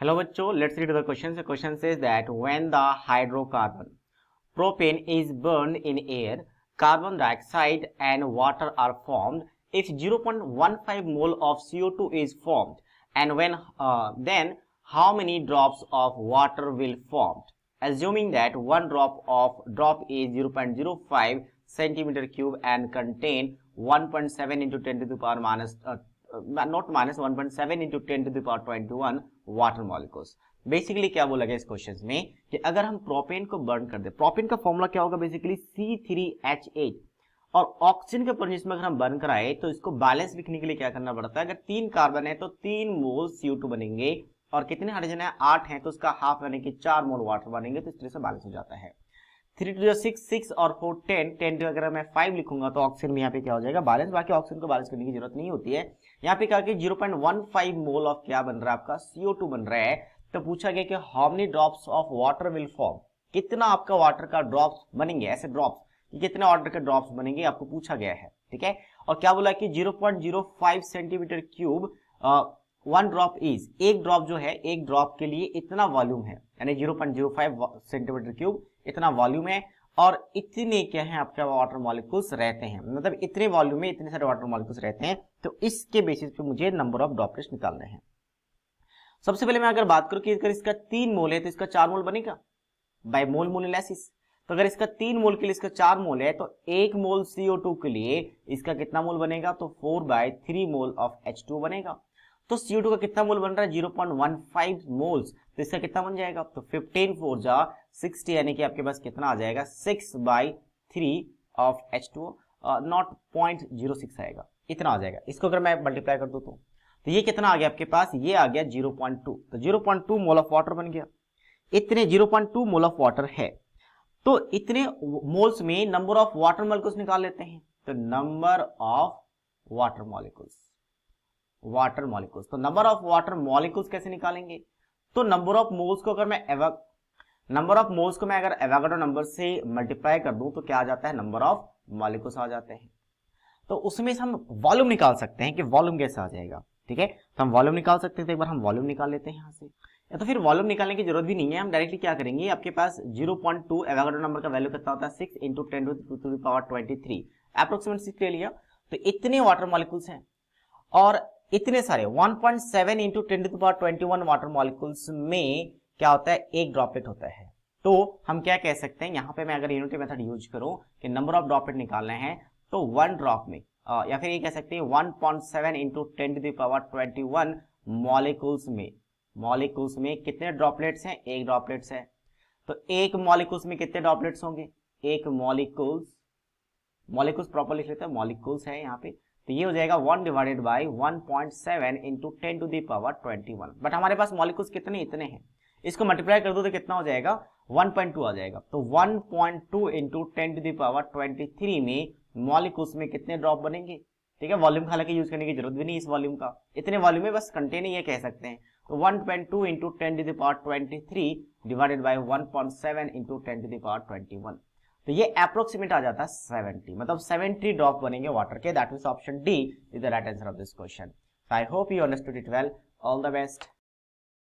Hello bachcho, let's read the question. The question says that when the hydrocarbon propane is burned in air, carbon dioxide and water are formed. If 0.15 mole of CO2 is formed, and then how many drops of water will formed? Assuming that one drop is 0.05 centimeter cube and contain 1.7 into 10 to the power minus not minus 1.7 into 10 to the power 21 water molecules. Basically क्या बोला गया इस question में कि अगर हम propane को burn कर दे, प्रोपेन का फॉर्मूला क्या होगा बेसिकली C3H8, और ऑक्सीजन के परजेंस में अगर हम बर्न कराए तो इसको बैलेंस लिखने के लिए क्या करना पड़ता है, अगर 3 कार्बन है तो 3 मोल CO2 बनेंगे और कितने हाइड्रोजन है 8 है तो उसका हाफ यानी कि 4 मोल वाटर बनेंगे, तो इस तरह से बैलेंस हो जाता है। 3 to 6 और 4 10 to अगर मैं 5 लिखूंगा तो ऑक्सीजन में यहाँ पे क्या हो जाएगा बैलेंस, बाकी ऑक्सीजन को बैलेंस करने की जरूरत नहीं होती है। यहाँ पे क्या कि 0.15 मोल ऑफ क्या बन रहा है आपका CO2 बन रहा है। तो पूछा गया कि how many drops of water will form, कितना आपका वाटर का ड्रॉप्स बनेंगे, ऐसे ड्रॉप्स कितने ऑर्डर के ड्रॉप्स बनेंगे आपको पूछा गया है, ठीक है। और क्या बोला कि 0.05 centimetre cube one drop is, एक ड्रॉप जो है एक ड्रॉप के लिए इतना वॉल्यूम है, यानी 0.05 सेंटीमीटर क्यूब इतना वॉल्यूम है, और इतने क्या है आपके वाटर मॉलिक्यूल्स रहते हैं, मतलब इतने वॉल्यूम में इतने सारे वाटर मॉलिक्यूल्स रहते हैं। तो इसके बेसिस पे मुझे नंबर ऑफ ड्रॉपलेट्स निकालने हैं। सबसे पहले मैं अगर बात करूं कि अगर इसका 3 मोल है तो इसका 4 मोल बनेगा बाय मोल मोल एनालिसिस। तो अगर इसका 3 मोल के लिए इसका 4 मोल है तो 1 मोल CO2 के लिए इसका कितना मोल बनेगा, तो 4/3 मोल ऑफ H2 बनेगा। तो CO2 का कितना मोल बन रहा है 0.15 मोल्स, तो इसका कितना बन जाएगा, तो 15 4 जा 60, यानी कि आपके पास कितना आ जाएगा 6/3 ऑफ H2, नॉट 0.06 आएगा, इतना आ जाएगा। इसको अगर मैं मल्टीप्लाई कर दूं तो ये कितना आ गया आपके पास, ये आ गया 0.2, तो 0.2 मोल ऑफ वाटर बन गया। इतने 0.2 मोल ऑफ वाटर है, तो इतने मोल्स में नंबर ऑफ वाटर मॉलिक्यूल्स निकाल लेते हैं। तो नंबर ऑफ वाटर मॉलिक्यूल्स, तो नंबर ऑफ वाटर मॉलिक्यूल्स कैसे निकालेंगे, तो नंबर ऑफ मोल्स को अगर मैं अगर एवोगाड्रो नंबर से मल्टीप्लाई कर दूं तो क्या आ जाता है, नंबर ऑफ मॉलिक्यूल्स आ जाते हैं। तो उसमें से हम वॉल्यूम निकाल सकते हैं कि वॉल्यूम कैसे आ जाएगा, ठीक है। तो हम वॉल्यूम निकाल सकते हैं, तो एक बार हम वॉल्यूम निकाल लेते हैं यहाँ से, या तो फिर वॉल्यूम निकालने की जरूरत भी नहीं है, हम डायरेक्टली क्या करेंगे, आपके पास 0.2 एवोगाड्रो नंबर का वैल्यू कितना होता है 6 × 10⁻23 अप्रोक्सीमेट 6 ले लिया। तो इतने वाटर मॉलिक्यूल्स हैं और इतने सारे 1.7 × 10⁻21 वाटर मॉलिक्यूल्स में क्या होता है, एक ड्रॉपलेट होता है। तो हम क्या कह सकते हैं, यहाँ पे मैं अगर यूनिटी मेथड यूज करूं कि नंबर ऑफ ड्रॉपलेट निकालने हैं, तो वन ड्रॉप में या फिर ये कह सकते हैं 1.7 × 10⁻21 मॉलिक्यूल्स में कितने ड्रॉपलेट्स हैं, एक ड्रॉपलेट्स है। तो एक मॉलिक्यूल्स में कितने ड्रॉपलेट्स होंगे, एक मॉलिक्यूल्स प्रॉपर लिख लेते हैं, मॉलिक्यूल्स है यहाँ पे, तो ये हो जाएगा 1/1.7 × 10⁻21। बट हमारे पास मॉलिक्यूल्स कितने, इतने हैं, इसको मल्टीप्लाई कर दो तो कितना हो जाएगा 1.2 आ जाएगा। तो 1.2 × 10⁻23 में मॉलिक्यूल्स में कितने ड्रॉप बनेंगे, ठीक है। वॉल्यूम हालांकि यूज करने की जरूरत भी नहीं इस वॉल्यूम का, इतने वॉल्यूम में बस कंटेन ये कह सकते हैं। तो 1.2 × 10⁻23 डिवाइडेड बाय 1.7 × 10⁻21, तो ये अप्रोक्सीमेट आ जाता है 70, मतलब 70 ड्रॉप बनेंगे वाटर के। That means option D is the right answer of this question. I hope you understood it well. All the best.